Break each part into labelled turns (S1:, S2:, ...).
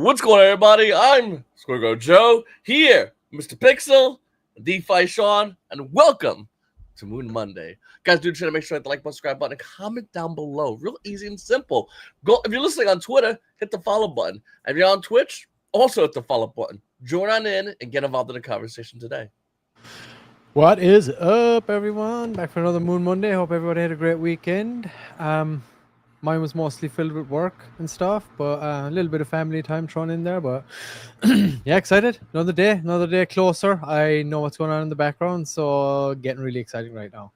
S1: What's going on, everybody? I'm Squirgo Joe here, Mr. Pixel, DeFi Sean, and welcome to Moon Monday. Guys, do try to make sure to hit the like button, subscribe button, and comment down below. Real easy and simple. Go if you're listening on Twitter, hit the follow button. If you're on Twitch, also hit the follow button. Join on in and get involved in the conversation today.
S2: What is up, everyone? Back for another Moon Monday. Hope everybody had a great weekend. Mine was mostly filled with work and stuff, but a little bit of family time thrown in there. But yeah, excited. Another day closer. I know what's going on in the background, so getting really exciting right now.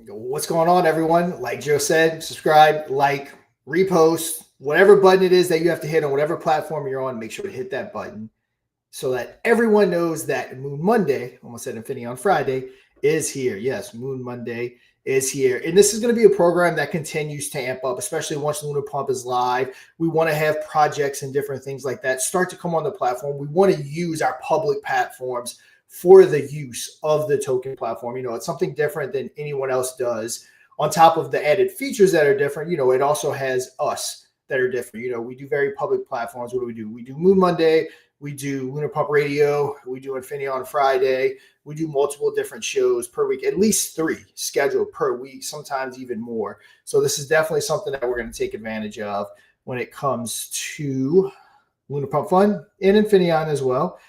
S3: What's going on, everyone? Like Joe said, subscribe, like, repost, whatever button it is that you have to hit on whatever platform you're on, make sure to hit that button so that everyone knows that Moon Monday, almost said Infinaeon on Friday, is here. Yes, Moon Monday is here. And this is going to be a program that continues to amp up, especially once LunarPump is live. We want to have projects and different things like that start to come on the platform. We want to use our public platforms for the use of the token platform. You know, it's something different than anyone else does. On top of the added features that are different, you know, it also has us that are different. You know, we do very public platforms. What do? We do Moon Monday. We do LunarPump Radio. We do Infinaeon on Friday. We do multiple different shows per week, at least 3 scheduled per week, sometimes even more. So this is definitely something that we're going to take advantage of when it comes to LunarPumpFun and Infinaeon as well.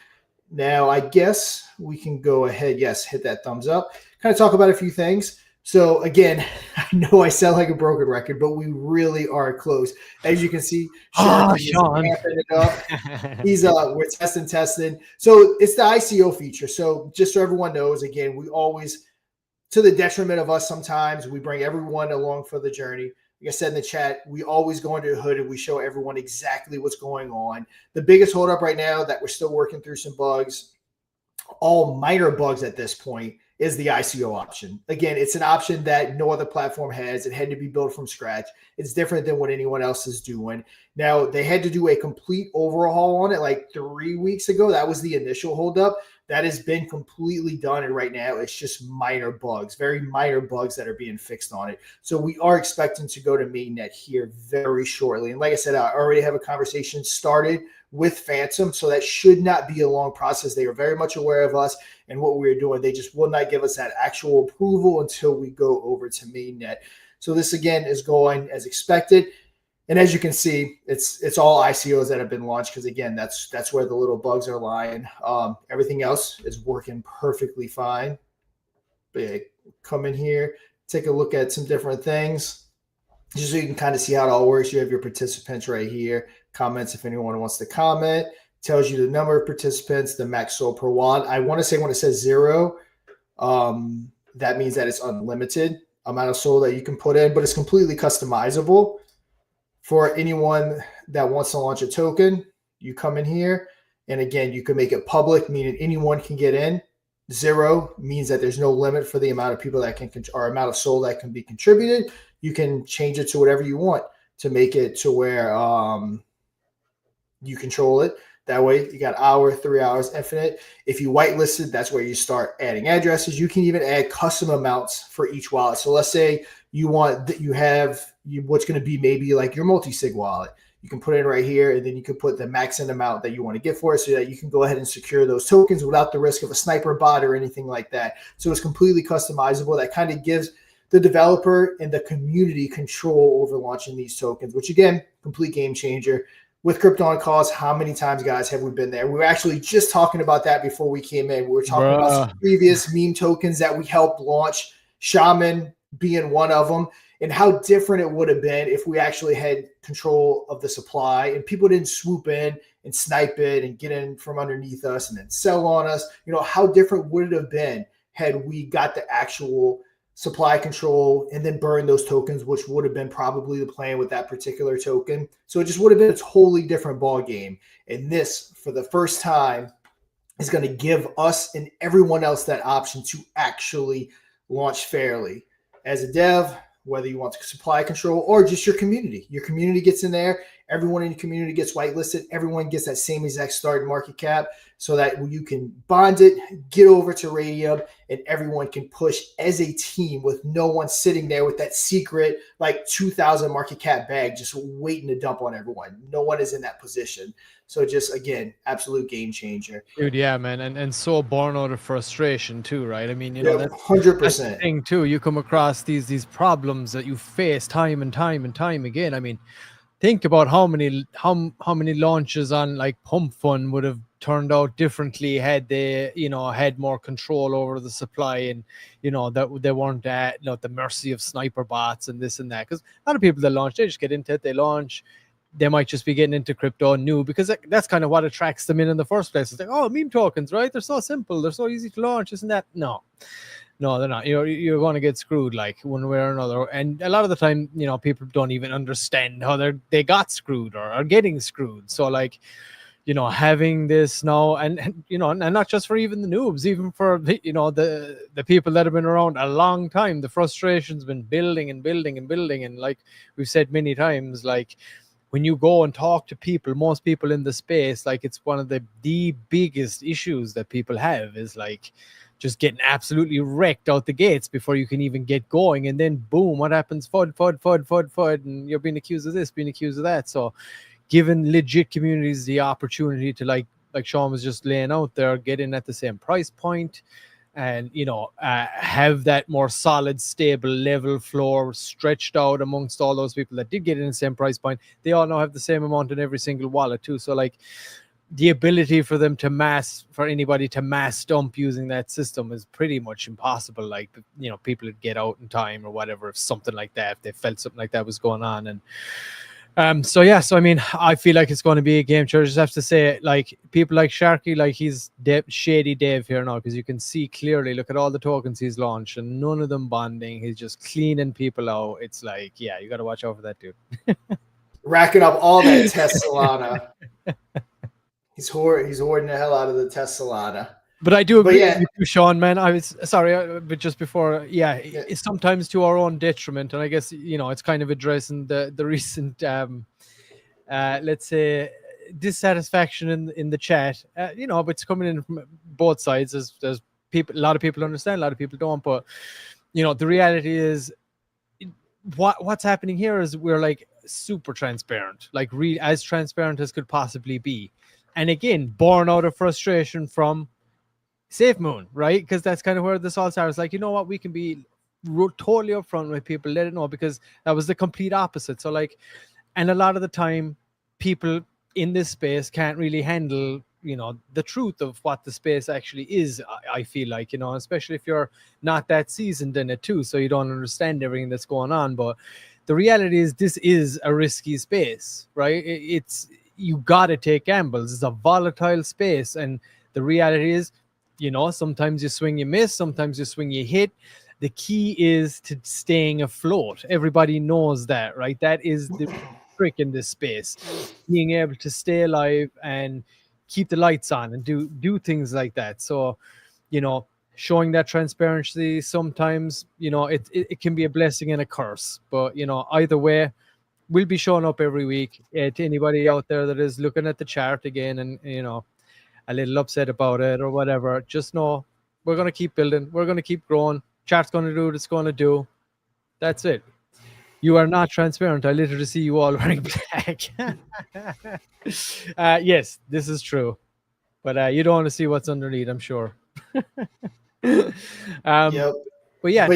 S3: Now, I guess we can go ahead. Yes, hit that thumbs up. Kind of talk about a few things. So again, I know I sound like a broken record, but we really are close. As you can see,
S2: Sean.
S3: It up. He's we're testing. So it's the ICO feature. So just so everyone knows, again, we always, to the detriment of us sometimes, we bring everyone along for the journey. Like I said in the chat, we always go under the hood and we show everyone exactly what's going on. The biggest holdup right now that we're still working through some bugs, all minor bugs at this point, is the ICO option. Again, it's an option that no other platform has. It had to be built from scratch. It's different than what anyone else is doing. Now, they had to do a complete overhaul on it like 3 weeks ago. That was the initial holdup. That has been completely done, and right now it's just minor bugs, very minor bugs that are being fixed on it. So we are expecting to go to mainnet here very shortly. And like I said, I already have a conversation started with Phantom, so that should not be a long process. They are very much aware of us and what we're doing. They just will not give us that actual approval until we go over to mainnet. So this, again, is going as expected. And as you can see, it's all ICOs that have been launched because, again, that's where the little bugs are lying. Everything else is working perfectly fine. But yeah, come in here, take a look at some different things, just so you can kind of see how it all works. You have your participants right here. Comments if anyone wants to comment. Tells you the number of participants, the max SOL per wad. I want to say when it says 0, that means that it's unlimited amount of SOL that you can put in, but it's completely customizable. For anyone that wants to launch a token, you come in here, and again, you can make it public, meaning anyone can get in. 0 means that there's no limit for the amount of people that can, or amount of SOL that can be contributed. You can change it to whatever you want to make it to where you control it. That way, you got hour, 3 hours, infinite. If you whitelisted, that's where you start adding addresses. You can even add custom amounts for each wallet. So let's say you want that you have what's going to be maybe like your multi-sig wallet. You can put it in right here, and then you can put the max in amount that you want to get for it so that you can go ahead and secure those tokens without the risk of a sniper bot or anything like that. So it's completely customizable. That kind of gives the developer and the community control over launching these tokens, which, again, complete game changer. With crypto on calls, how many times, guys, have we been there? We were actually just talking about that before we came in. We were talking about some previous meme tokens that we helped launch, Shaman being one of them, and how different it would have been if we actually had control of the supply and people didn't swoop in and snipe it and get in from underneath us and then sell on us. You know, how different would it have been had we got the actual supply control and then burn those tokens, which would have been probably the plan with that particular token. So it just would have been a totally different ball game. And this, for the first time, is going to give us and everyone else that option to actually launch fairly. As a dev, whether you want supply control or just your community gets in there everyone in the community gets whitelisted. Everyone gets that same exact starting market cap so that you can bond it, get over to Radium, and everyone can push as a team with no one sitting there with that secret like 2,000 market cap bag just waiting to dump on everyone. No one is in that position. So just, again, absolute game changer.
S2: Dude, yeah, man, and so born out of frustration too, right? I mean, you know,
S3: Yeah,
S2: that's
S3: 100%.
S2: the thing too. You come across these problems that you face time and time and time again. I mean, think about how many launches on like Pump Fun would have turned out differently had they, you know, had more control over the supply, and you know that they weren't at, you know, at the mercy of sniper bots and this and that. Because a lot of people that launch, they just get into it, they launch. They might just be getting into crypto new because that's kind of what attracts them in the first place. It's like, oh, meme tokens, right? They're so simple, they're so easy to launch, isn't that? No, they're not. You're going to get screwed like one way or another. And a lot of the time, you know, people don't even understand how they got screwed or are getting screwed. So like, you know, having this now, and you know, and not just for even the noobs, even for you know the people that have been around a long time, the frustration's been building and building and building. And like we've said many times, like, when you go and talk to people, most people in the space, like, it's one of the biggest issues that people have is like just getting absolutely wrecked out the gates before you can even get going. And then boom, what happens? FUD. And you're being accused of this, being accused of that. So giving legit communities the opportunity to like Sean was just laying out there, get in at the same price point, and you know, have that more solid, stable level floor stretched out amongst all those people that did get in the same price point. They all now have the same amount in every single wallet too. So like the ability for anybody to mass dump using that system is pretty much impossible. Like, you know, people would get out in time or whatever, if something like that, if they felt something like that was going on. And so I mean, I feel like it's going to be a game changer. I just have to say, like, people like Sharky, like, he's shady Dave here now, because you can see clearly, look at all the tokens he's launched and none of them bonding. He's just cleaning people out. It's like, yeah, you got to watch out for that dude.
S3: Racking up all that test Solana. He's hoarding the hell out of the test Solana.
S2: But I do agree with you, Sean, man. I was sorry, but just before, it's sometimes to our own detriment, and I guess, you know, it's kind of addressing the recent, let's say, dissatisfaction in the chat. You know, but it's coming in from both sides. There's people, a lot of people understand, a lot of people don't. But you know, the reality is, what's happening here is we're like super transparent, like as transparent as could possibly be, and again, born out of frustration from Safe Moon, right? Because that's kind of where this all starts. Like, you know what, we can be totally upfront with people, let it know, because that was the complete opposite. So like, and a lot of the time, people in this space can't really handle, you know, the truth of what the space actually is. I feel like, you know, especially if you're not that seasoned in it too, so you don't understand everything that's going on. But the reality is, this is a risky space, right? It's, you got to take gambles. It's a volatile space, and the reality is, you know, sometimes you swing, you miss. Sometimes you swing, you hit. The key is to staying afloat. Everybody knows that, right? That is the trick in this space. Being able to stay alive and keep the lights on and do things like that. So, you know, showing that transparency sometimes, you know, it can be a blessing and a curse. But, you know, either way, we'll be showing up every week. To anybody out there that is looking at the chart again and, you know, a little upset about it or whatever, just know we're going to keep building. We're going to keep growing. Chart's going to do what it's going to do. That's it. You are not transparent. I literally see you all wearing black. Yes, this is true. But you don't want to see what's underneath, I'm sure.
S3: Yep.
S2: But yeah,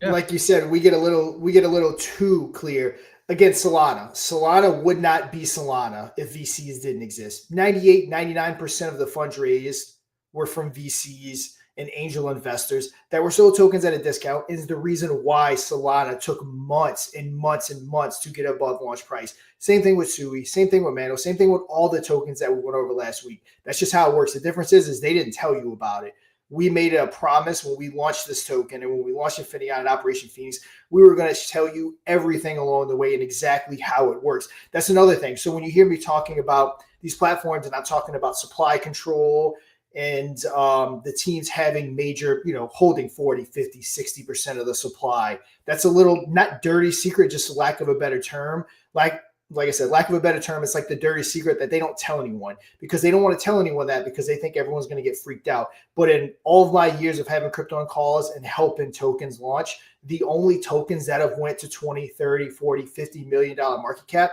S3: like you said, we get a little too clear. Again, Solana would not be Solana if VCs didn't exist. 99% of the funds raised were from VCs and angel investors that were sold tokens at a discount, is the reason why Solana took months and months and months to get above launch price. Same thing with Sui, same thing with Mano, same thing with all the tokens that we went over last week. That's just how it works. The difference is they didn't tell you about it. We made a promise when we launched this token, and when we launched Infinaeon and Operation Phoenix, we were going to tell you everything along the way and exactly how it works. That's another thing. So when you hear me talking about these platforms, and I'm talking about supply control and the teams having major, you know, holding 40, 50, 60% of the supply, that's a little, not dirty secret, just lack of a better term. Like, like I said, lack of a better term, it's like the dirty secret that they don't tell anyone, because they don't want to tell anyone that, because they think everyone's going to get freaked out. But in all of my years of having crypto on calls and helping tokens launch, the only tokens that have went to 20, 30, 40, $50 million market cap,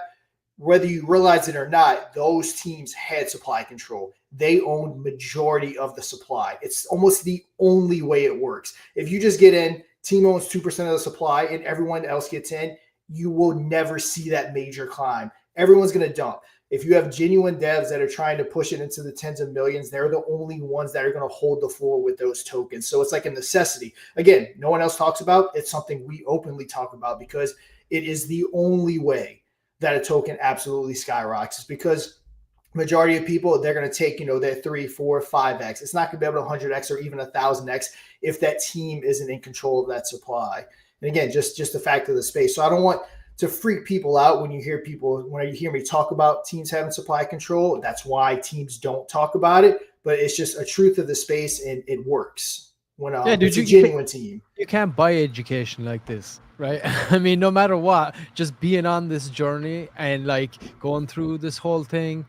S3: whether you realize it or not, those teams had supply control. They owned majority of the supply. It's almost the only way it works. If you just get in, team owns 2% of the supply and everyone else gets in, you will never see that major climb. Everyone's going to dump. If you have genuine devs that are trying to push it into the tens of millions, they're the only ones that are going to hold the floor with those tokens. So it's like a necessity. Again, no one else talks about. It's something we openly talk about, because it is the only way that a token absolutely skyrockets, because majority of people, they're going to take, their 3, 4, 5x. It's not going to be able to 100x or even 1,000x if that team isn't in control of that supply. And again, just the fact of the space. So I don't want to freak people out when you hear me talk about teams having supply control. That's why teams don't talk about it, but it's just a truth of the space, and it works when it's a genuine team.
S2: You can't buy education like this, right? I mean, no matter what, just being on this journey and like going through this whole thing.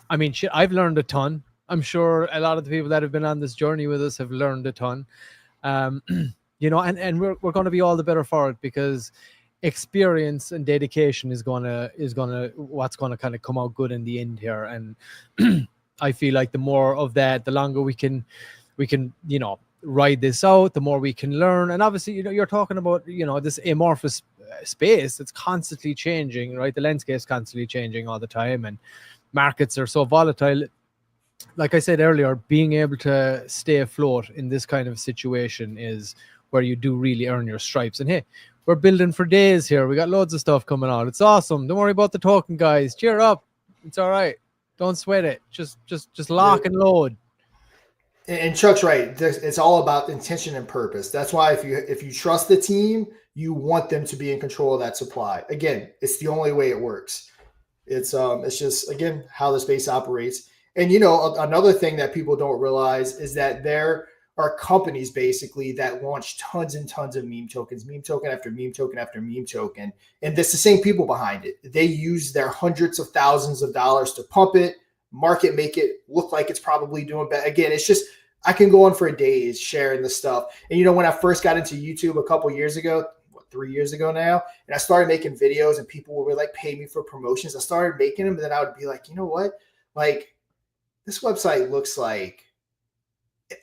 S2: I mean, shit, I've learned a ton. I'm sure a lot of the people that have been on this journey with us have learned a ton. And we're going to be all the better for it, because experience and dedication is gonna what's gonna kind of come out good in the end here. And I feel like the more of that, the longer we can ride this out, the more we can learn. And obviously, you're talking about this amorphous space that's constantly changing, right? The landscape's constantly changing all the time, and markets are so volatile. Like I said earlier, being able to stay afloat in this kind of situation is where you do really earn your stripes. And hey, we're building for days here. We got loads of stuff coming out. It's awesome. Don't worry about the token, guys. Cheer up. It's all right. Don't sweat it. Just lock and load.
S3: And Chuck's right. It's all about intention and purpose. That's why if you trust the team, you want them to be in control of that supply. Again, it's the only way it works. It's just, again, how the space operates. And another thing that people don't realize is that there are companies basically that launch tons and tons of meme tokens, meme token after meme token after meme token. And it's the same people behind it. They use their hundreds of thousands of dollars to pump it, market, make it look like it's probably doing better. Again, it's just, I can go on for days sharing the stuff. And when I first got into YouTube a couple years ago, 3 years ago now, and I started making videos and people would like pay me for promotions, I started making them, and then I would be like, you know what? Like, this website looks like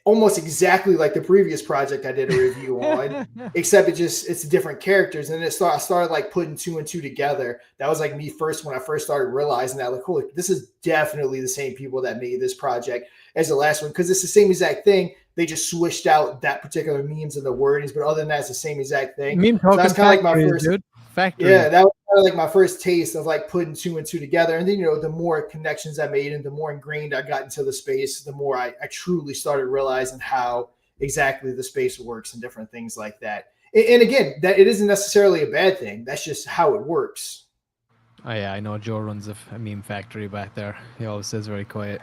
S3: almost exactly like the previous project I did a review on, except it's different characters. And I started like putting 2 and 2 together. That was like me when I first started realizing that, like, holy, this is definitely the same people that made this project as the last one, because it's the same exact thing. They just switched out that particular memes and the wordings, but other than that, it's the same exact thing.
S2: Meme token, so that's kind of like my first factory.
S3: Yeah, that was kind of like my first taste of like putting 2 and 2 together. And then, the more connections I made and the more ingrained I got into the space, the more I truly started realizing how exactly the space works and different things like that. And again, that it isn't necessarily a bad thing. That's just how it works.
S2: Oh yeah, I know Joe runs a meme factory back there. He always says very quiet.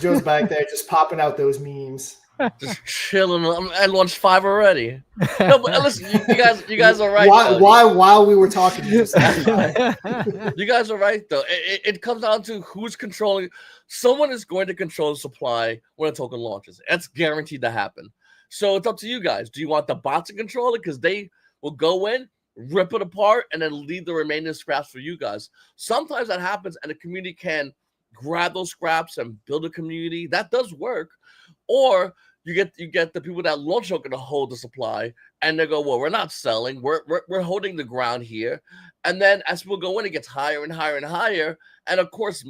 S3: Joe's back there just popping out those memes.
S1: Just chilling. I launched 5 already. No, but listen, you guys are right.
S3: While we were talking, you
S1: guys are right though. It comes down to who's controlling. Someone is going to control the supply when a token launches. That's guaranteed to happen. So it's up to you guys. Do you want the bots to control it, because they will go in, rip it apart, and then leave the remaining scraps for you guys? Sometimes that happens, and the community can grab those scraps and build a community. That does work. Or you get the people that launch token to hold the supply, and they go, well, we're not selling, we're holding the ground here. And then as people go in, it gets higher and higher and higher. And of course,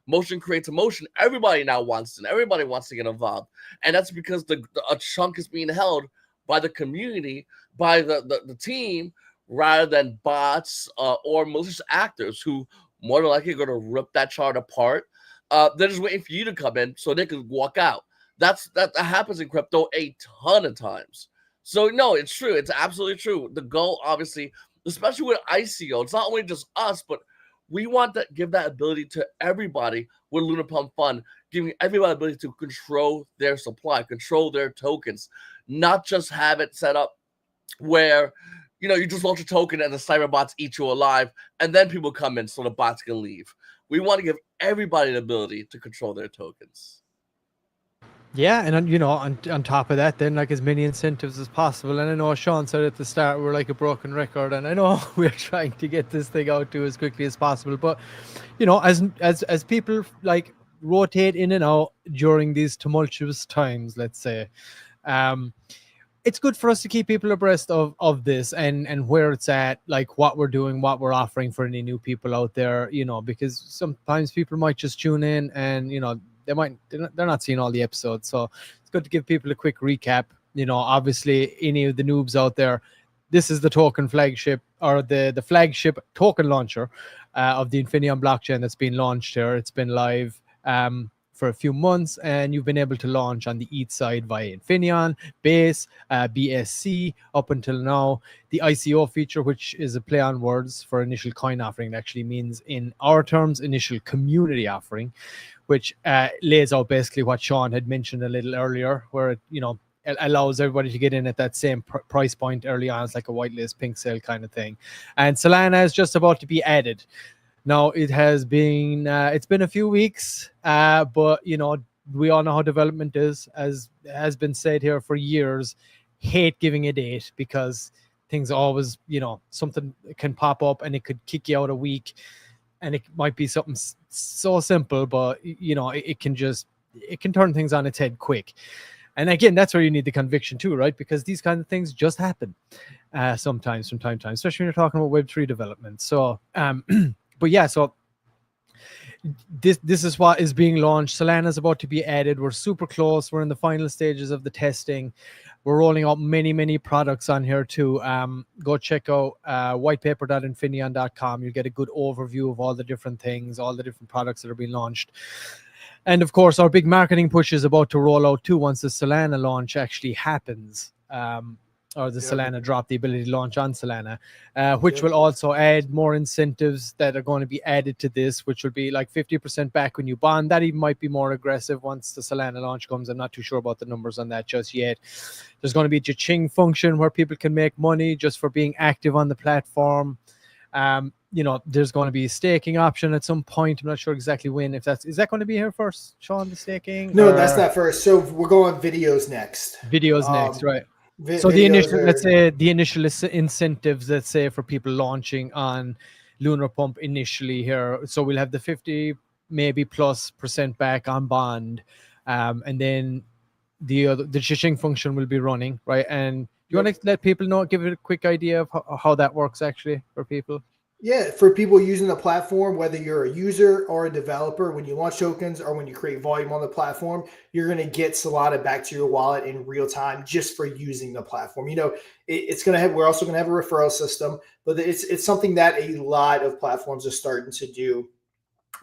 S1: motion creates emotion. Everybody now wants it. Everybody wants to get involved, and that's because a chunk is being held by the community, by the team, rather than bots or malicious actors who more than likely are going to rip that chart apart. They're just waiting for you to come in so they can walk out. That happens in crypto a ton of times. So no, it's true. It's absolutely true. The goal, obviously, especially with ICO, it's not only just us, but we want to give that ability to everybody with LunarPumpFun, giving everybody the ability to control their supply, control their tokens, not just have it set up where you just launch a token and the cyber bots eat you alive, and then people come in so the bots can leave. We want to give everybody the ability to control their tokens.
S2: Yeah, and on top of that, then like as many incentives as possible. And I know Sean said at the start we're like a broken record, and I know we're trying to get this thing out to as quickly as possible. But as people like rotate in and out during these tumultuous times, let's say, it's good for us to keep people abreast of this and where it's at, like what we're doing, what we're offering for any new people out there, because sometimes people might just tune in and they're not seeing all the episodes. So it's good to give people a quick recap. Obviously any of the noobs out there, this is the token flagship, or the flagship token launcher of the Infinaeon blockchain that's been launched here. It's been live for a few months, and you've been able to launch on the ETH side via Infinion, Base, BSC up until now. The ICO feature, which is a play on words for initial coin offering, actually means in our terms initial community offering, which lays out basically what Sean had mentioned a little earlier, where it allows everybody to get in at that same price point early on. It's like a whitelist pink sale kind of thing. And Solana is just about to be added. Now it has been it's been a few weeks, but we all know how development is, as has been said here for years. Hate giving a date because things always, something can pop up and it could kick you out a week, and it might be something so simple, but it can turn things on its head quick. And again, that's where you need the conviction too, right? Because these kind of things just happen sometimes from time to time, especially when you're talking about Web3 development. So but yeah, so this is what is being launched. Solana is about to be added. We're super close. We're in the final stages of the testing. We're rolling out many products on here too. Go check out whitepaper.infinion.com. You'll get a good overview of all the different things, all the different products that are being launched. And of course, our big marketing push is about to roll out too once the Solana launch actually happens. Or the Solana drop, the ability to launch on Solana, which will also add more incentives that are going to be added to this, which will be like 50% back when you bond. That even might be more aggressive once the Solana launch comes. I'm not too sure about the numbers on that just yet. There's going to be a cha-ching function where people can make money just for being active on the platform. There's going to be a staking option at some point. I'm not sure exactly when. Is that going to be here first, Sean, the staking?
S3: No, that's not first. So we're going videos next.
S2: Videos next, right? So the initial, let's say the initial incentives, let's say for people launching on Lunar Pump initially here. So we'll have the 50 maybe plus % back on bond, and then the cha-ching function will be running, right? And you want to let people know, give it a quick idea of how that works actually for people.
S3: Yeah, for people using the platform, whether you're a user or a developer, when you launch tokens or when you create volume on the platform, you're going to get Solana back to your wallet in real time just for using the platform. It's going to have. We're also going to have a referral system, but it's something that a lot of platforms are starting to do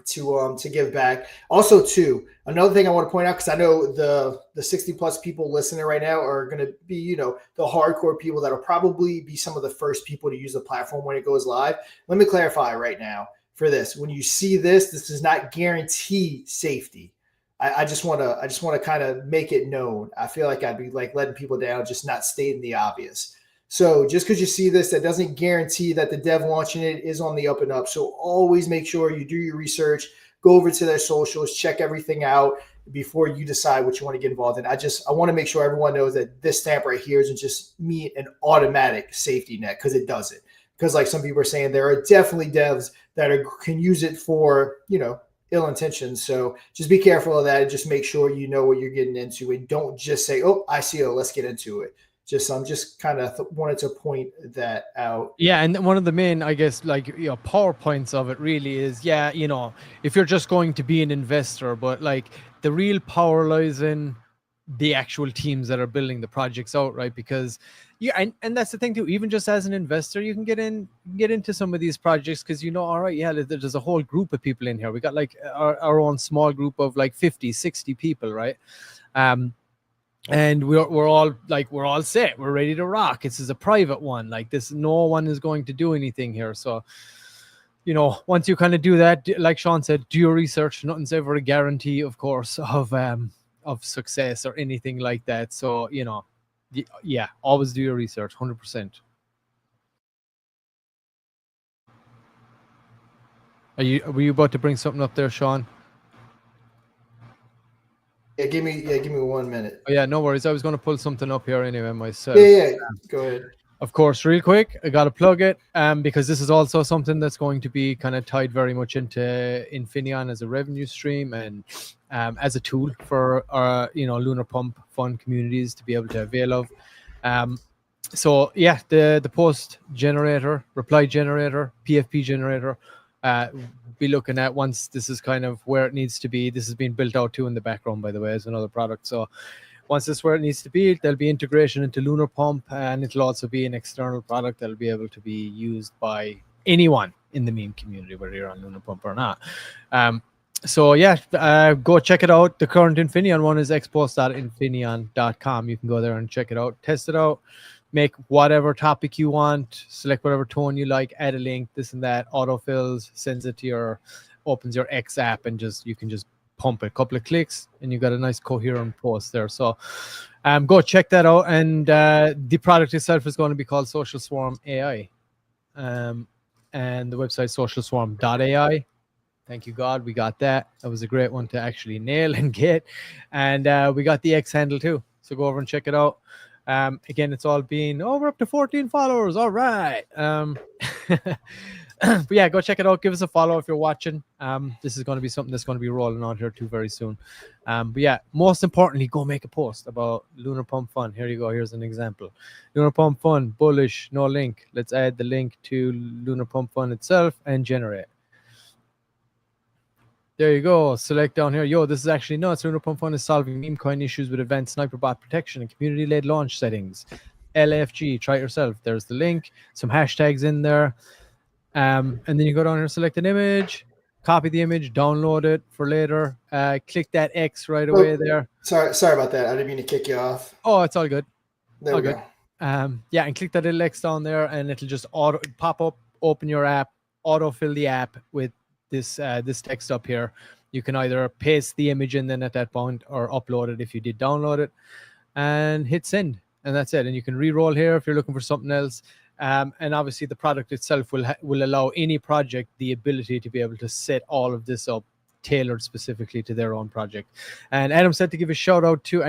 S3: to give back. Also, too, another thing I want to point out, because I know the 60 plus people listening right now are going to be, the hardcore people that'll probably be some of the first people to use the platform when it goes live. Let me clarify right now for this. When you see this does not guarantee safety. I just want to kind of make it known. I feel like I'd be like letting people down, just not stating the obvious. So just because you see this, that doesn't guarantee that the dev launching it is on the up and up. So always make sure you do your research, go over to their socials, check everything out before you decide what you want to get involved in. I want to make sure everyone knows that this stamp right here isn't just me an automatic safety net, because it doesn't. Because like some people are saying, there are definitely devs that can use it for, ill intentions. So just be careful of that and just make sure you know what you're getting into, and don't just say, oh, ICO, let's get into it. I'm just kind of wanted to point that out.
S2: Yeah, and one of the main, I guess, PowerPoints of it really is, if you're just going to be an investor, but like the real power lies in the actual teams that are building the projects out, right? Because and that's the thing too. Even just as an investor, you can get into some of these projects because all right, there's a whole group of people in here. We got like our own small group of like 50, 60 people, right? And we're all set. We're ready to rock. This is a private one. Like this, no one is going to do anything here. So, once you kind of do that, like Sean said, do your research. Nothing's ever a guarantee, of course, of success or anything like that. So, always do your research, 100%. Were you about to bring something up there, Sean?
S3: Yeah, give me 1 minute.
S2: Oh, yeah, no worries. I was going to pull something up here anyway myself.
S3: Yeah, go ahead.
S2: Of course, real quick, I got to plug it because this is also something that's going to be kind of tied very much into Infinion as a revenue stream and as a tool for our, Lunar Pump Fun communities to be able to avail of. So yeah, the post generator, reply generator, PFP generator, be looking at once this is kind of where it needs to be. This has been built out too in the background, by the way, as another product. So once this is where it needs to be, there'll be integration into Lunar Pump, and it'll also be an external product that'll be able to be used by anyone in the meme community, whether you're on Lunar Pump or not. So yeah, go check it out. The current Infinion one is expos.infinion.com. You can go there and check it out, test it out, make whatever topic you want, select whatever tone you like, add a link, this and that, autofills, sends it to opens your X app, and you can just pump it, a couple of clicks, and you got a nice coherent post there. So go check that out. And the product itself is going to be called Social Swarm AI. And the website socialswarm.ai. Thank you, God. We got that. That was a great one to actually nail and get. And we got the X handle too. So go over and check it out. Again, it's all being, we're up to 14 followers. All right. But yeah, go check it out. Give us a follow if you're watching. This is going to be something that's going to be rolling out here too very soon. But yeah, most importantly, go make a post about Lunar Pump Fun. Here you go. Here's an example. Lunar Pump Fun, bullish, no link. Let's add the link to Lunar Pump Fun itself and generate. There you go. Select down here. Yo, this is actually nuts. Lunar Pump Fun is solving meme coin issues with advanced sniper bot protection and community-led launch settings. LFG, try it yourself. There's the link. Some hashtags in there. And then you go down here, select an image, copy the image, download it for later. Click that X right away there.
S3: Sorry about that. I didn't mean to kick you off.
S2: Oh, it's all good.
S3: There we go.
S2: Yeah, and click that little X down there, and it'll just pop up, open your app, autofill the app with this text up here. You can either paste the image in then at that point, or upload it if you did download it, and hit send, and that's it. And you can re-roll here if you're looking for something else. And obviously the product itself will allow any project the ability to be able to set all of this up tailored specifically to their own project. And Adam said to give a shout out to you,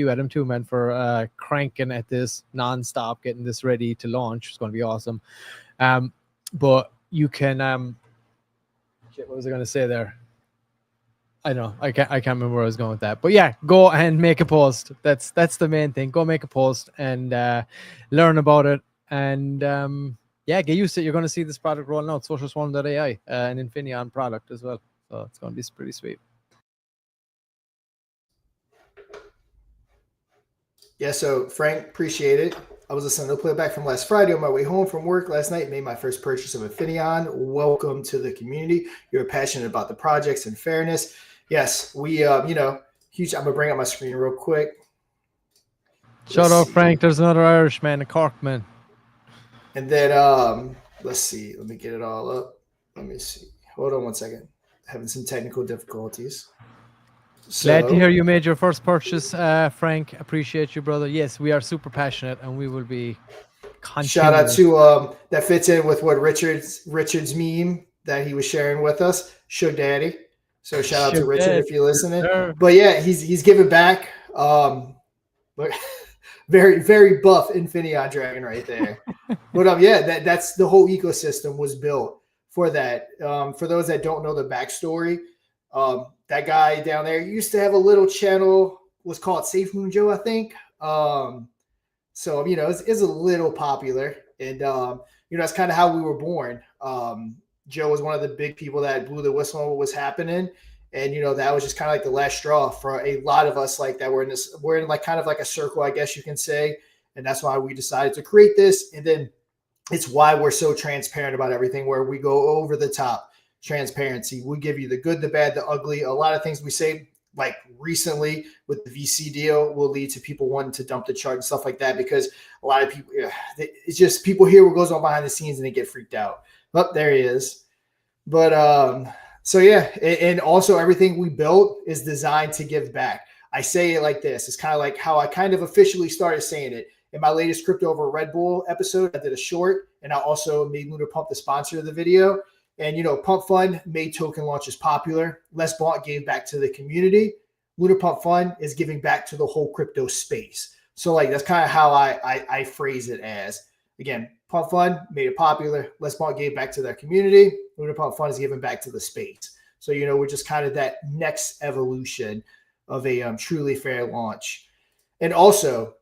S2: Adam, too, man, for cranking at this nonstop, getting this ready to launch. It's going to be awesome. But you can what was I going to say there? I know I can't remember where I was going with that. But yeah, go and make a post. That's the main thing. Go make a post and learn about it. And yeah, get used to it. You're going to see this product rolling out, socialswarm.ai, an Infinion product as well. So it's going to be pretty sweet.
S3: Yeah, so Frank, appreciate it. I was listening to playback from last Friday on my way home from work last night. Made my first purchase of Infinion. Welcome to the community. You're passionate about the projects and fairness. Yes, we, huge. I'm gonna bring up my screen real quick.
S2: Shout out, Frank. There's another Irishman, a Corkman.
S3: And then let's see. Let me get it all up. Let me see. Hold on one second. Having some technical difficulties.
S2: Glad to hear you made your first purchase, Frank. Appreciate you, brother. Yes, we are super passionate, and we will be
S3: shout out to that fits in with what Richard's meme that he was sharing with us, Sugar Daddy. So shout out to Richard if you're listening. Sure. But yeah, he's giving back. Very, very buff Infinion Dragon right there. But yeah, that's the whole ecosystem was built for that. For those that don't know the backstory, that guy down there used to have a little channel, was called Safe Moon Joe, I think. So it's a little popular, and that's kind of how we were born. Joe was one of the big people that blew the whistle on what was happening. And, that was just kind of like the last straw for a lot of us, like that we're in like kind of like a circle, I guess you can say. And that's why we decided to create this. And then it's why we're so transparent about everything, where we go over the top transparency. We give you the good, the bad, the ugly. A lot of things we say, like recently with the VC deal, will lead to people wanting to dump the chart and stuff like that, because a lot of people, it's just people hear what goes on behind the scenes and they get freaked out. Oh, there he is. But, so yeah, and also everything we built is designed to give back. I say it like this. It's kind of like how I kind of officially started saying it. In my latest Crypto Over Red Bull episode, I did a short, and I also made Lunar Pump the sponsor of the video. And, Pump Fun made token launches popular. Les Blanc gave back to the community. Lunar Pump Fun is giving back to the whole crypto space. So that's kind of how I phrase it as. Again, Pump Fun made it popular. Les Blanc gave back to their community. Lunar Pump Fun is giving back to the space. So, we're just kind of that next evolution of a truly fair launch. And also,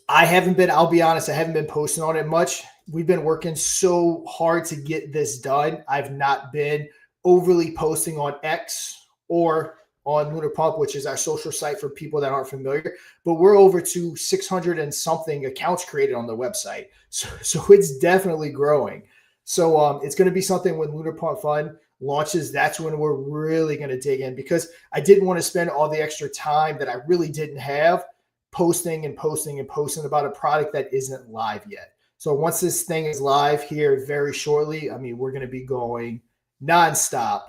S3: I'll be honest, I haven't been posting on it much. We've been working so hard to get this done. I've not been overly posting on X or on Lunar Pump, which is our social site for people that aren't familiar. But we're over to 600 and something accounts created on the website. So it's definitely growing. So it's going to be something when Lunar Pump Fun launches, that's when we're really going to dig in, because I didn't want to spend all the extra time that I really didn't have posting about a product that isn't live yet. So once this thing is live here very shortly, we're going to be going nonstop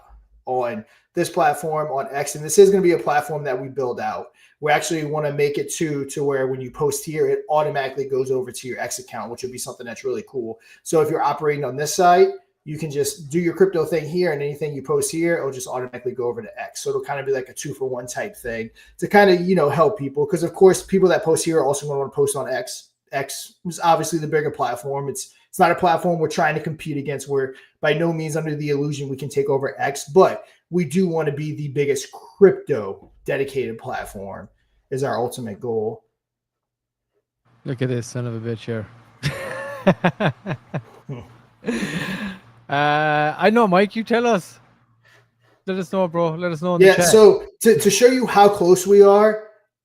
S3: on this platform, on X. And this is going to be a platform that we build out. We actually want to make it to where when you post here, it automatically goes over to your X account, which would be something that's really cool. So if you're operating on this site, you can just do your crypto thing here, and anything you post here, it'll just automatically go over to X. So it'll kind of be like a 2-for-1 type thing to kind of, help people. Because of course, people that post here are also going to want to post on X. X is obviously the bigger platform. It's not a platform we're trying to compete against. We're by no means under the illusion we can take over X, but we do want to be the biggest crypto dedicated platform is our ultimate goal.
S2: Look at this son of a bitch here. I know, Mike, you tell us. Let us know, bro. Let us know in the chat.
S3: So to show you how close we are,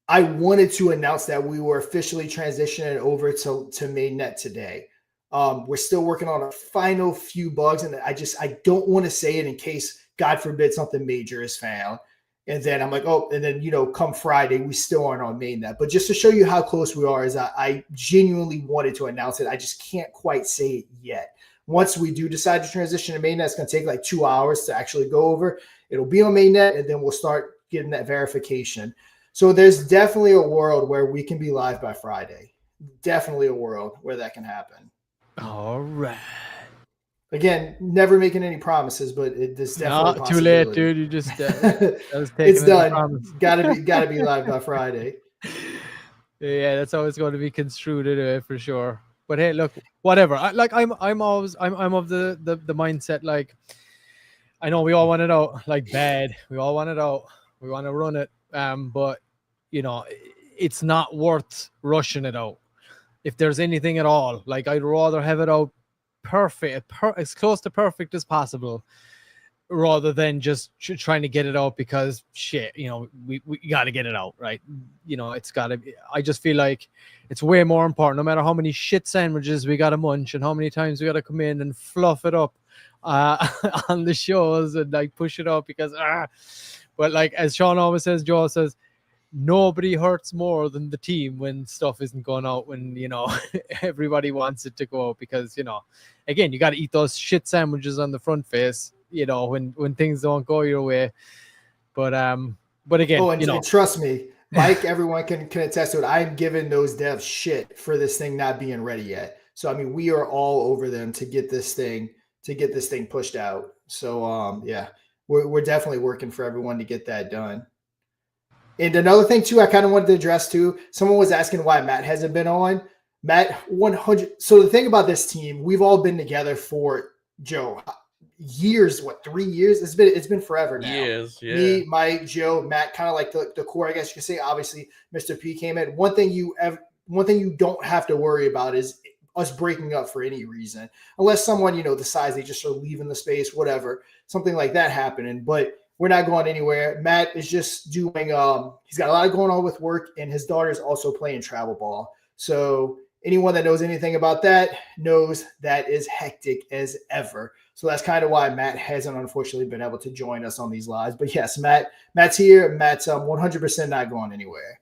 S3: I wanted to announce that we were officially transitioning over to mainnet today. We're still working on a final few bugs, and I don't want to say it in case, God forbid, something major is found. And then I'm like, and then, come Friday, we still aren't on mainnet. But just to show you how close we are, is I genuinely wanted to announce it. I just can't quite say it yet. Once we do decide to transition to mainnet, it's going to take like 2 hours to actually go over. It'll be on mainnet, and then we'll start getting that verification. So there's definitely a world where we can be live by Friday. Definitely a world where that can happen.
S2: All right.
S3: Again, never making any promises, but it's definitely
S2: not too late, dude. You just
S3: it's done. Gotta be live by Friday.
S2: Yeah, that's always going to be construed anyway, for sure. But hey, look, whatever. I'm of the mindset, like, I know we all want it out, like, bad. We all want it out. We want to run it. But it's not worth rushing it out. If there's anything at all, like, I'd rather have it out perfect, as close to perfect as possible, rather than just trying to get it out because shit, we got to get it out, right? It's got to be. I just feel like it's way more important, no matter how many shit sandwiches we got to munch and how many times we got to come in and fluff it up on the shows and like push it up because but like, as Sean always says, Joe says, nobody hurts more than the team when stuff isn't going out, when everybody wants it to go out, because again, you got to eat those shit sandwiches on the front face when things don't go your way. But again,
S3: and trust me, Mike, everyone can attest to it. I'm giving those devs shit for this thing not being ready yet. So we are all over them to get this thing pushed out. So yeah, we're definitely working for everyone to get that done. And another thing too, I kind of wanted to address too. Someone was asking why Matt hasn't been on. Matt 100. So the thing about this team, we've all been together for years. 3 years? It's been forever now.
S1: Years, yeah.
S3: Me, Mike, Joe, Matt, kind of like the core, I guess you could say. Obviously, Mr. P came in. One thing you don't have to worry about is us breaking up for any reason, unless someone decides they just are leaving the space, whatever, something like that happening. But we're not going anywhere. Matt is just doing, he's got a lot going on with work, and his daughter is also playing travel ball. So anyone that knows anything about that knows that is hectic as ever. So that's kind of why Matt hasn't, unfortunately, been able to join us on these lives. But yes, Matt's here. Matt's 100% not going anywhere.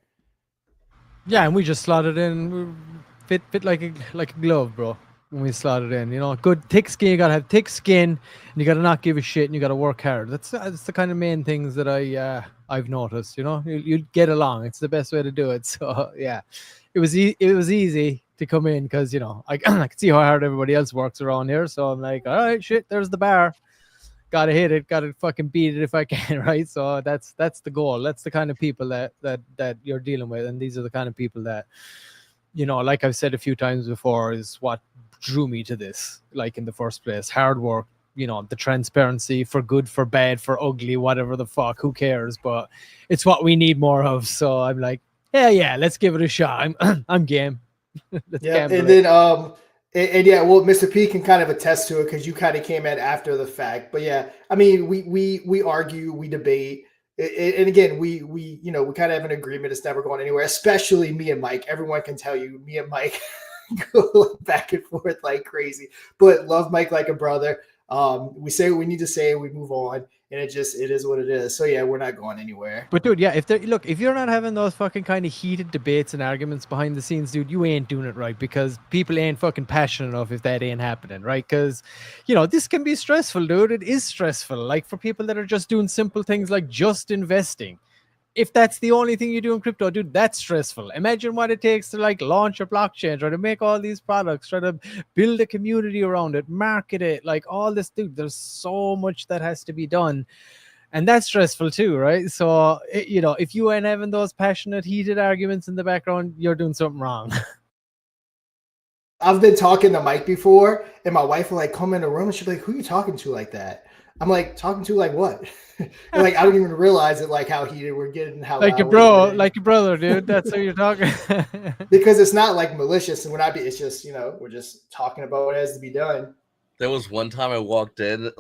S2: Yeah, and we just slotted in, fit like a glove, bro. When we slotted in, good thick skin. You gotta have thick skin, and you gotta not give a shit, and you gotta work hard. That's the kind of main things that I've noticed. You get along. It's the best way to do it. So yeah, it was easy to come in because I can see how hard everybody else works around here. So I'm like, all right, shit, there's the bar. gotta hit it, gotta fucking beat it if I can, right? So that's the goal. That's the kind of people that you're dealing with, and these are the kind of people that, like I've said a few times before, is what drew me to this, like in the first place. Hard work, the transparency, for good, for bad, for ugly, whatever the fuck, who cares? But it's what we need more of. So I'm like, yeah, let's give it a shot. I'm game.
S3: Yeah, and then well, Mr. P can kind of attest to it because you kind of came in after the fact. But yeah, I mean, we argue, we debate, and again, we kind of have an agreement. It's never going anywhere. Especially me and Mike. Everyone can tell you, me and Mike go back and forth like crazy. But love Mike like a brother. We say what we need to say, we move on, and it is what it is. So yeah, we're not going anywhere.
S2: But dude, yeah, if you're not having those fucking kind of heated debates and arguments behind the scenes, dude, you ain't doing it right, because people ain't fucking passionate enough if that ain't happening, right? Because this can be stressful, dude. It is stressful, like for people that are just doing simple things like just investing. If that's the only thing you do in crypto, dude, that's stressful. Imagine what it takes to like launch a blockchain, try to make all these products, try to build a community around it, market it, like all this, dude. There's so much that has to be done, and that's stressful too, right? So if you ain't having those passionate, heated arguments in the background, you're doing something wrong.
S3: I've been talking to Mike before, and my wife will like come in the room and she'll be like, "Who are you talking to like that?" I'm like, "Talking to like what?" And like I don't even realize it, like how heated we're getting, how
S2: like your bro, like your brother, dude. That's who you're talking.
S3: Because it's not like malicious, and it's just we're just talking about what has to be done.
S1: There was one time I walked in,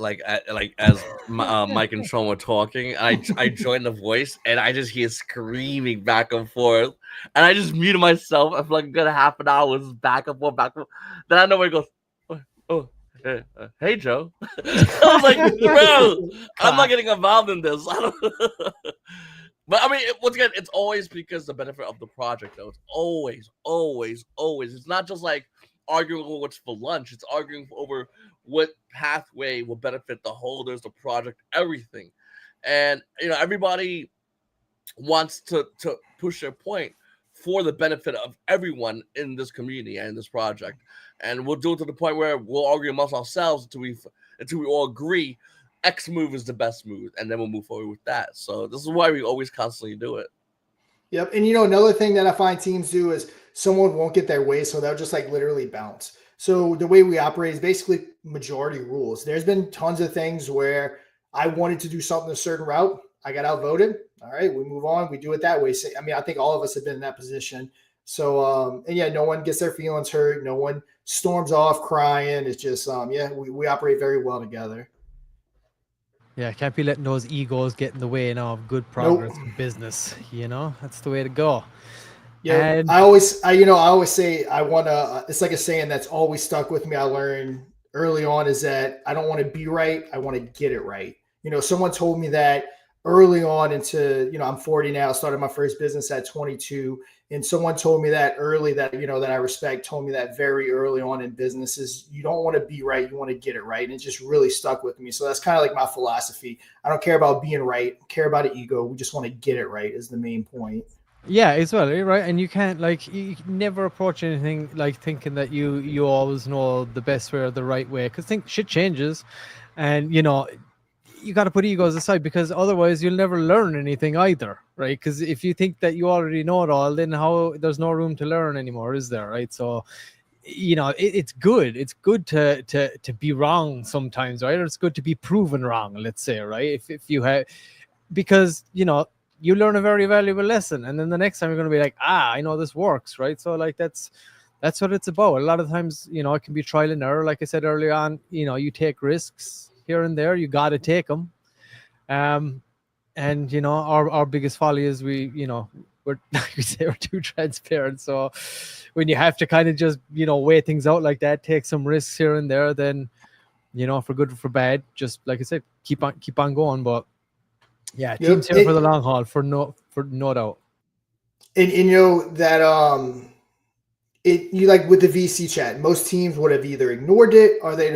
S1: as Mike and Sean were talking. I joined the voice, and I just hear screaming back and forth, and I just muted myself. I feel like a good half an hour was back and forth, back and forth. Then I know where it goes. Oh. Hey Joe. I was like, bro, I'm not getting involved in this. But I mean, once again, it's always because the benefit of the project, though. It's always. It's not just like arguing over what's for lunch. It's arguing over what pathway will benefit the holders, the project, everything. And everybody wants to push their point for the benefit of everyone in this community and in this project. And we'll do it to the point where we'll argue amongst ourselves until we all agree X move is the best move, and then we'll move forward with that. So this is why we always constantly do it.
S3: Yep. And another thing that I find teams do is someone won't get their way, so they'll just like literally bounce. So the way we operate is basically majority rules. There's been tons of things where I wanted to do something a certain route. I got outvoted. All right, we move on. We do it that way. So, I mean, I think all of us have been in that position. So, and yeah, no one gets their feelings hurt. No one storms off crying. It's just, we operate very well together.
S2: Yeah, can't be letting those egos get in the way now of good progress in business. That's the way to go.
S3: Yeah, and I always say I want to. It's like a saying that's always stuck with me. I learned early on is that I don't want to be right. I want to get it right. Someone told me that early on into, I'm 40 now, started my first business at 22. And someone told me that early that I respect, told me that very early on in businesses, you don't want to be right. You want to get it right. And it just really stuck with me. So that's kind of like my philosophy. I don't care about being right. I care about an ego. We just want to get it right is the main point.
S2: Yeah, as well, right? And you can't you can never approach anything like thinking that you always know the best way or the right way, because shit changes, and you got to put egos aside, because otherwise you'll never learn anything either, right? Because if you think that you already know it all, then there's no room to learn anymore, is there, right? So it's good. It's good to be wrong sometimes, right? Or it's good to be proven wrong, let's say, right? If you have, because you learn a very valuable lesson, and then the next time you're going to be like, I know this works, right? So like that's what it's about. A lot of times, it can be trial and error. Like I said earlier on, you take risks here and there. You got to take them. And our biggest folly is we're like we say, we're too transparent. So when you have to kind of just weigh things out like that, take some risks here and there, then for good or for bad, just like I said, keep on going. But yeah, teams here for the long haul, for no doubt.
S3: And that you like with the VC chat, most teams would have either ignored it or they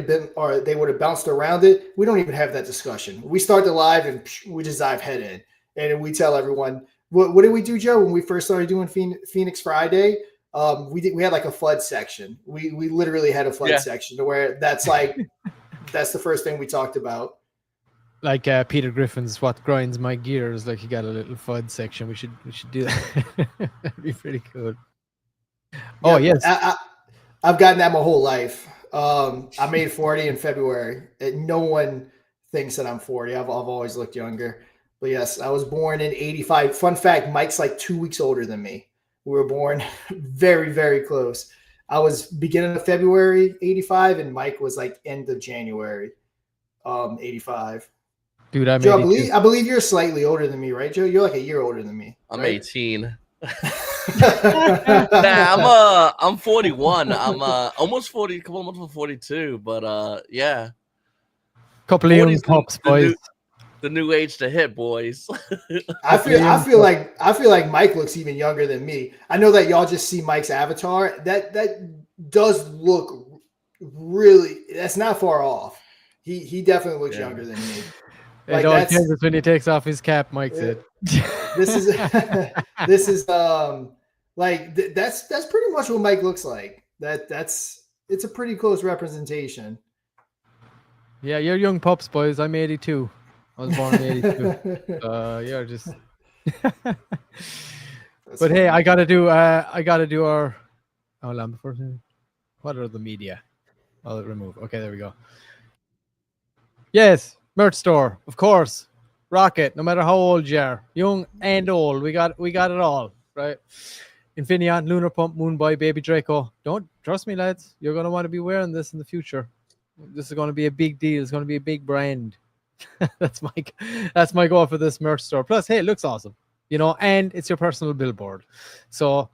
S3: would have bounced around it. We don't even have that discussion. We start the live and we just dive head in, and we tell everyone what did we do, Joe, when we first started doing Phoenix Friday. We had like a flood section. We literally had a flood section to where that's like that's the first thing we talked about.
S2: like Peter Griffin's "What Grinds My Gears." Like, he got a little FUD section. We should do that. That'd be pretty cool. Oh
S3: Yeah,
S2: yes.
S3: I've gotten that my whole life. I made 40 in February. No one thinks that I'm 40. I've always looked younger. But yes, I was born in 85. Fun fact, Mike's like 2 weeks older than me. We were born very, very close. I was beginning of February 85, and Mike was like end of January 85.
S2: Dude, I'm
S3: Joe,
S2: 82.
S3: I believe you're slightly older than me, right, Joe? You're like a year older than me.
S1: I'm
S3: right?
S1: 18. Nah, I'm 41. I'm almost 40, a couple of months from 42. But yeah,
S2: Couple of young
S1: 40's
S2: pups, boys.
S1: the new age to hit, boys.
S3: I feel like Mike looks even younger than me. I know that y'all just see Mike's avatar. That does look really. That's not far off. He definitely looks younger than me.
S2: It all changes when he takes off his cap, Mike said.
S3: This is like that's pretty much what Mike looks like. It's a pretty close representation.
S2: Yeah, you're young pups, boys. I'm 82. I was born in 82. Yeah, just. But
S3: funny.
S2: hey, I gotta do our. Hold on, before. What are the media? I'll remove. Okay, there we go. Yes, merch store, of course. Rocket, no matter how old you are, young and old, we got it all, right? Infinaeon, Lunar Pump, Moonboy, Baby Draco. Don't trust me, lads. You're gonna want to be wearing this in the future. This is going to be a big deal. It's going to be a big brand. That's my goal for this merch store. Plus, hey, it looks awesome, and it's your personal billboard. So,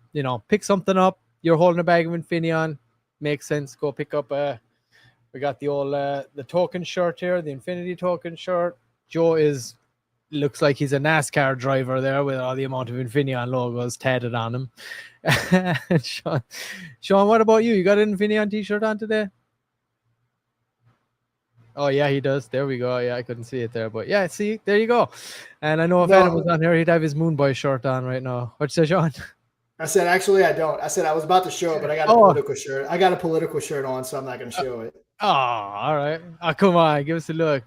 S2: pick something up. You're holding a bag of Infinion. Makes sense. Go pick up we got the old the token shirt here, the Infinity token shirt. Joe looks like he's a NASCAR driver there with all the amount of Infinion logos tatted on him. Sean, what about you? You got an Infinion t-shirt on today? Oh, yeah, he does. There we go. Yeah, I couldn't see it there. But yeah, see, there you go. And I know if Adam was on here, he'd have his Moonboy shirt on right now. What'd you say, Sean?
S3: I said, actually, I don't. I said I was about to show it, but I got a political shirt. I got a political shirt on, so I'm not going to show it.
S2: Oh, all right. Oh, come on. Give us a look.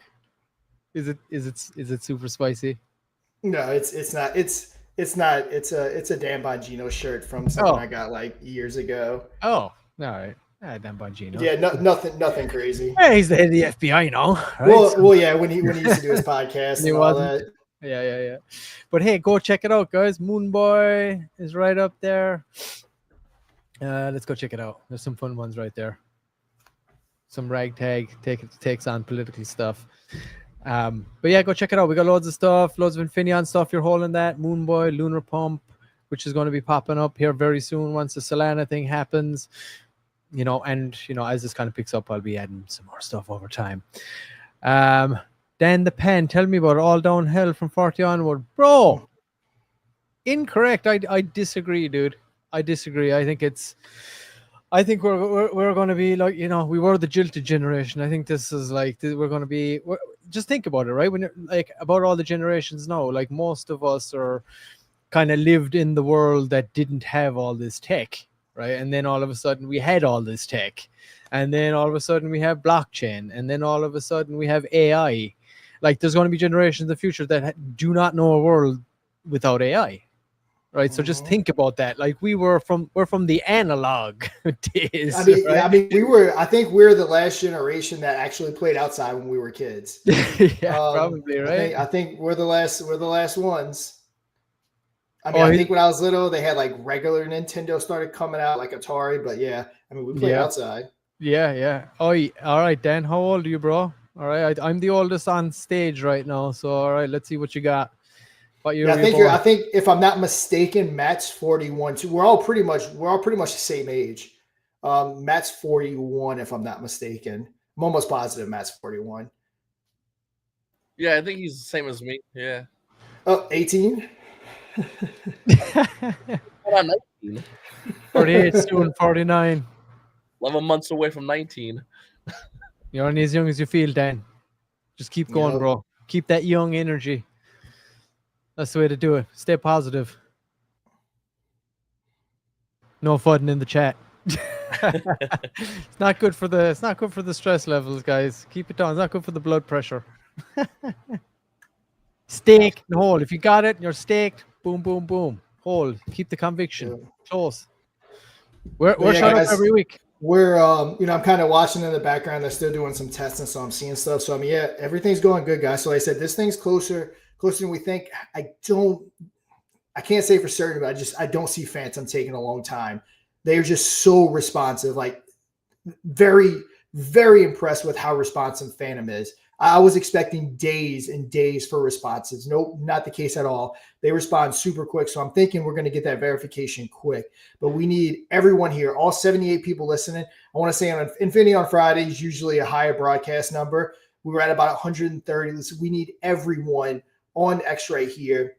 S2: Is it super spicy?
S3: No, it's not. It's not. It's a Dan Bongino shirt from something I got like years ago.
S2: Oh, all right. Dan Bongino.
S3: Yeah, nothing crazy.
S2: Yeah, he's the head of the FBI, right?
S3: Well, yeah, when he used to do his podcast and all that.
S2: Yeah. But hey, go check it out, guys. Moonboy is right up there. Let's go check it out. There's some fun ones right there. Some ragtag takes on political stuff. But yeah, go check it out. We got loads of stuff, loads of Infinion stuff. You're holding that Moonboy, Lunar Pump, which is going to be popping up here very soon once the Solana thing happens. As this kind of picks up, I'll be adding some more stuff over time. Dan the Pen, tell me about All Downhill from 40 onward. Bro, incorrect. I disagree, dude. I disagree. I think we're going to be like, we were the jilted generation. I think this is like, we're going to be, just think about it, right? When you're like about all the generations now, like most of us are kind of lived in the world that didn't have all this tech, right? And then all of a sudden we had all this tech, and then all of a sudden we have blockchain, and then all of a sudden we have AI. Like, there's going to be generations in the future that do not know a world without AI, right? So just think about that. Like, we're from the analog days.
S3: I think we're the last generation that actually played outside when we were kids.
S2: Yeah, probably, right?
S3: I think we're the last ones. I think when I was little, they had like regular Nintendo started coming out, like Atari. But yeah, we played outside. Yeah.
S2: Oh, all right, Dan. How old are you, bro? All right, I'm the oldest on stage right now. So all right, let's see what you got.
S3: I think if I'm not mistaken, Matt's 41 too. We're all pretty much the same age. Matt's 41, if I'm not mistaken. I'm almost positive Matt's 41.
S1: Yeah, I think he's the same as me. Yeah.
S3: Oh, 18.
S2: 48, soon 49.
S1: 11 months away from 19.
S2: You're only as young as you feel, Dan. Just keep going, bro. Keep that young energy. That's the way to do it. Stay positive. No fun in the chat. It's not good for the stress levels, guys. Keep it down. It's not good for the blood pressure. Stake and hold. If you got it, you're staked. Boom, boom, boom. Hold. Keep the conviction close. We're shut up every week.
S3: We're I'm kind of watching in the background. They're still doing some testing, so I'm seeing stuff. So everything's going good, guys. So like I said, this thing's closer than we think. I can't say for certain, but I don't see Phantom taking a long time. They're just so responsive, like very, very impressed with how responsive Phantom is. I was expecting days and days for responses. Nope, not the case at all. They respond super quick. So I'm thinking we're going to get that verification quick. But we need everyone here, all 78 people listening. I want to say on Infinaeon on Friday is usually a higher broadcast number. We were at about 130. So we need everyone on X right here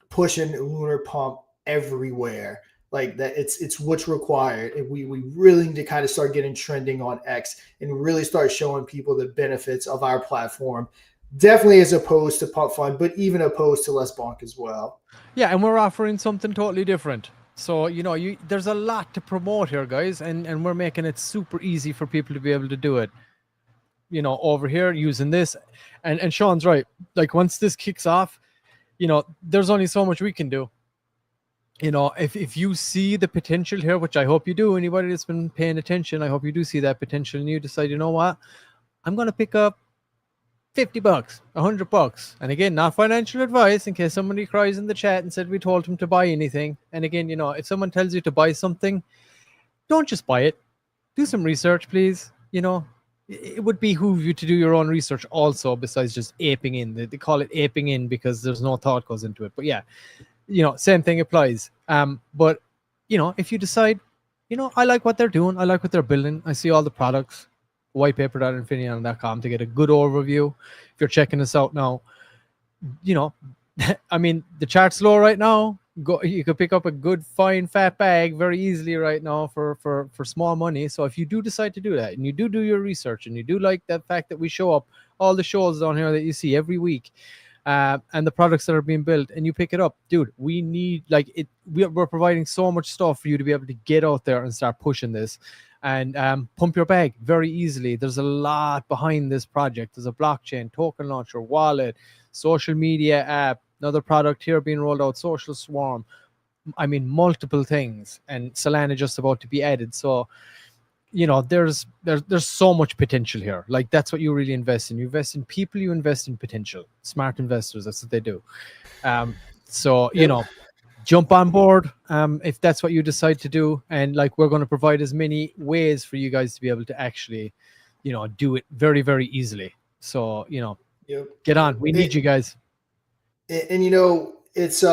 S3: pushing Lunar Pump everywhere. Like that, it's what's required. And we really need to kind of start getting trending on X and really start showing people the benefits of our platform. Definitely as opposed to Pump Fun, but even opposed to Less Bonk as well. Yeah,
S2: and we're offering something totally different. So, there's a lot to promote here, guys, and we're making it super easy for people to be able to do it. Over here using this. And Sean's right. Like once this kicks off, there's only so much we can do. If you see the potential here, which I hope you do, anybody that's been paying attention, I hope you do see that potential and you decide, you know what, I'm going to pick up $50, $100. And again, not financial advice in case somebody cries in the chat and said we told him to buy anything. And again, if someone tells you to buy something, don't just buy it. Do some research, please. It would behoove you to do your own research also, besides just aping in. They call it aping in because there's no thought goes into it. But yeah, same thing applies. But if you decide, I like what they're doing, I like what they're building, I see all the products, whitepaper.infinion.com to get a good overview. If you're checking this out now, I mean, the chart's low right now. You could pick up a good, fine, fat bag very easily right now for small money. So if you do decide to do that and you do your research and you do like that fact that we show up all the shows down here that you see every week, and the products that are being built, and you pick it up, dude, we need we're providing so much stuff for you to be able to get out there and start pushing this and pump your bag very easily. There's a lot behind this project. There's a blockchain, token launcher, wallet, social media app, another product here being rolled out, social swarm. I mean, multiple things, and Solana just about to be added. So there's so much potential here. Like that's what you really invest in. You invest in people, you invest in potential. Smart investors, that's what they do. Jump on board if that's what you decide to do. And we're going to provide as many ways for you guys to be able to actually, do it very, very easily. So, get on. We need you guys.
S3: And it's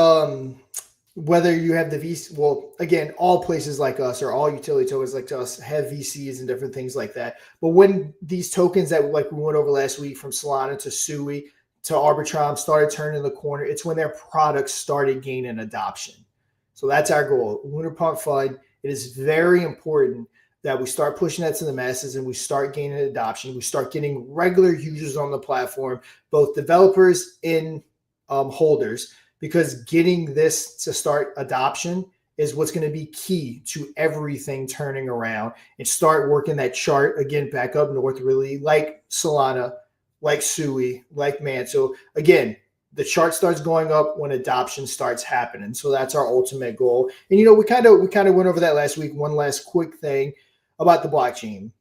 S3: whether you have the VC, well, again, all places like us or all utility tokens like us have VCs and different things like that. But when these tokens that we went over last week from Solana to Sui to Arbitrum started turning the corner, it's when their products started gaining adoption. So that's our goal. LunarPumpFun, it is very important that we start pushing that to the masses and we start gaining adoption. We start getting regular users on the platform, both developers and holders, because getting this to start adoption is what's going to be key to everything turning around and start working that chart again back up north, really like Solana, like Sui, like Man. So again, the chart starts going up when adoption starts happening. So that's our ultimate goal. And we kind of went over that last week. One last quick thing about the blockchain.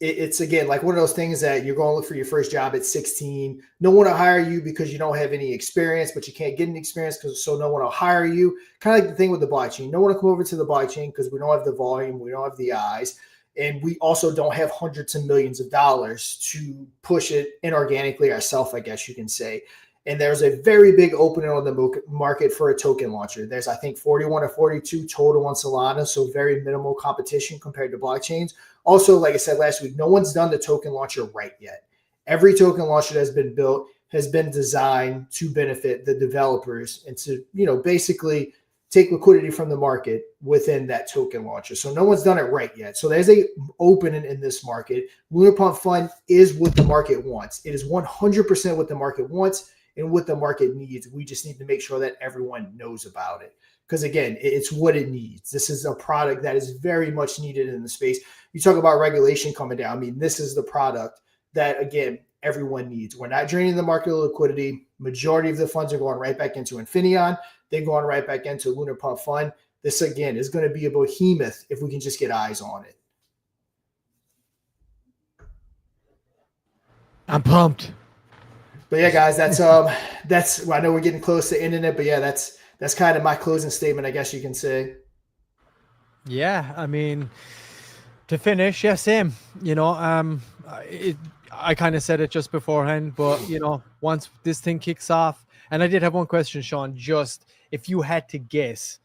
S3: It's again like one of those things that you're going to look for your first job at 16. No one will hire you because you don't have any experience, but you can't get any experience so no one will hire you. Kind of like the thing with the blockchain. No one will come over to the blockchain because we don't have the volume, we don't have the eyes, and we also don't have hundreds of millions of dollars to push it inorganically ourselves, I guess you can say. And there's a very big opening on the market for a token launcher. There's, I think, 41 or 42 total on Solana, so very minimal competition compared to blockchains. Also, like I said last week, no one's done the token launcher right yet. Every token launcher that's been built has been designed to benefit the developers and to, basically take liquidity from the market within that token launcher. So no one's done it right yet. So there's a opening in this market. LunarPumpFun is what the market wants. It is 100% what the market wants and what the market needs. We just need to make sure that everyone knows about it. Because again, it's what it needs. This is a product that is very much needed in the space. You talk about regulation coming down. I mean, this is the product that, again, everyone needs. We're not draining the market of liquidity. Majority of the funds are going right back into Infinion. They're going right back into LunarPumpFun. This, again, is going to be a behemoth if we can just get eyes on it.
S2: I'm pumped.
S3: But yeah, guys, that's I know we're getting close to ending it, but yeah, that's kind of my closing statement, I guess you can say.
S2: Yeah, I mean, to finish, yeah, same. You know, I kind of said it just beforehand, but you know, once this thing kicks off, and I did have one question, Sean, just if you had to guess,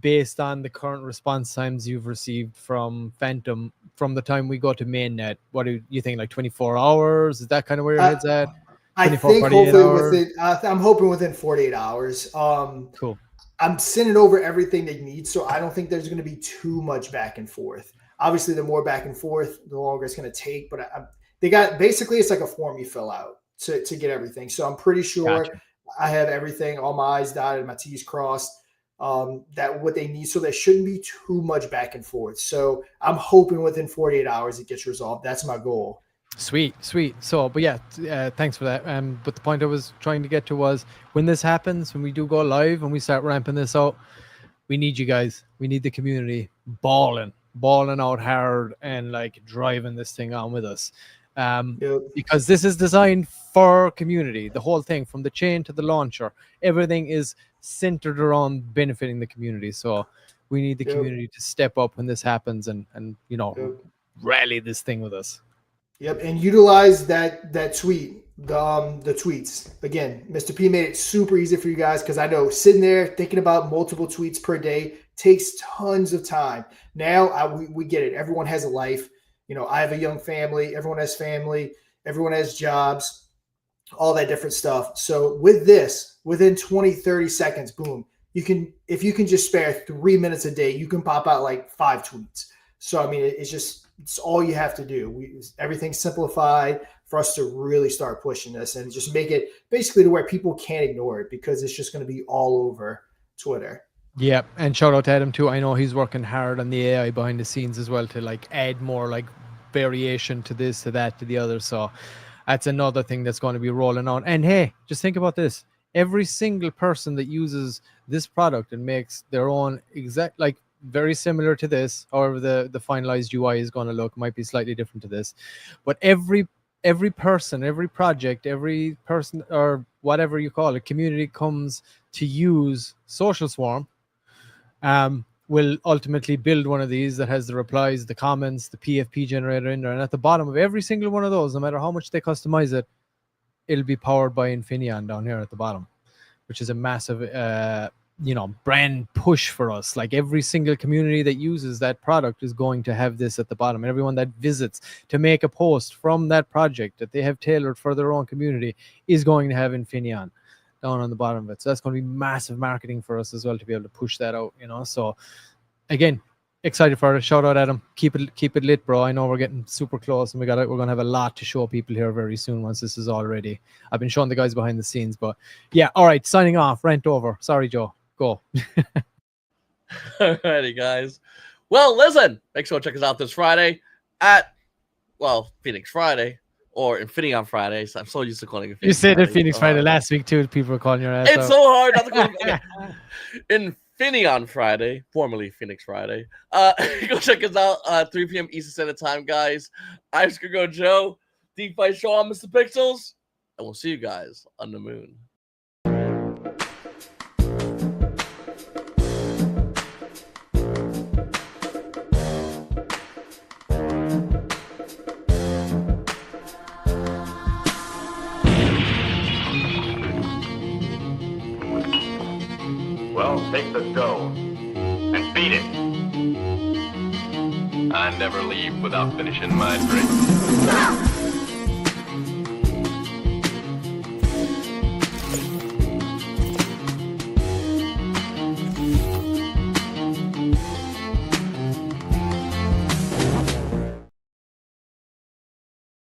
S2: based on the current response times you've received from Phantom from the time we go to mainnet, what do you think, like 24 hours? Is that kind of where your head's at?
S3: I think hopefully I'm hoping within 48 hours.
S2: Cool.
S3: I'm sending over everything they need, so I don't think there's going to be too much back and forth. Obviously, the more back and forth, the longer it's going to take. But they got basically it's like a form you fill out to get everything. So I'm pretty sure I have everything, all my I's dotted, my T's crossed. That what they need, so there shouldn't be too much back and forth. So I'm hoping within 48 hours it gets resolved. That's my goal.
S2: Sweet. So, but yeah, thanks for that. But the point I was trying to get to was when this happens, when we do go live and we start ramping this out, we need you guys. We need the community balling out hard and like driving this thing on with us. Because this is designed for community. The whole thing, from the chain to the launcher, everything is centered around benefiting the community. So we need the community to step up when this happens and you know, rally this thing with us.
S3: Yep, and utilize that tweet, the tweets. Again, Mr. P made it super easy for you guys because I know sitting there thinking about multiple tweets per day takes tons of time. Now we get it. Everyone has a life. You know, I have a young family. Everyone has family. Everyone has jobs, all that different stuff. So with this, within 20, 30 seconds, boom, if you can just spare 3 minutes a day, you can pop out like 5 tweets. So, I mean, it's all you have to do. Everything's simplified for us to really start pushing this and just make it basically to where people can't ignore it because it's just going to be all over Twitter.
S2: Yeah, and shout out to Adam too. I know he's working hard on the AI behind the scenes as well to like add more like variation to this, to that, to the other. So that's another thing that's going to be rolling on. And hey, just think about this. Every single person that uses this product and makes their own exact, like very similar to this, however the finalized UI is going to look, might be slightly different to this, but every person, every project, every person, or whatever you call it, community comes to use Social Swarm, will ultimately build one of these that has the replies, the comments, the PFP generator in there, and at the bottom of every single one of those, no matter how much they customize it, it'll be powered by Infinion down here at the bottom, which is a massive brand push for us. Like every single community that uses that product is going to have this at the bottom. And everyone that visits to make a post from that project that they have tailored for their own community is going to have Infinion down on the bottom of it. So that's going to be massive marketing for us as well to be able to push that out, you know. So again, excited for it. Shout out Adam. Keep it lit, bro. I know we're getting super close and we're gonna have a lot to show people here very soon once this is all ready. I've been showing the guys behind the scenes, but yeah, all right, signing off. Rant over. Sorry, Joe. Go.
S1: Alrighty, guys. Well, listen, make sure to check us out this Friday at Phoenix Friday or Infinion Friday. So I'm so used to calling it.
S2: You said it Phoenix Friday last week too. People were calling your ass.
S1: It's so hard not to call it. Infinion Friday, formerly Phoenix Friday. Go check us out 3 p.m. Eastern Standard Time, guys. I'm Scrigo Joe, DeFi Sean, Mr. Pixels, and we'll see you guys on the moon.
S4: Well, take the dough and beat it. I never leave without finishing my drink.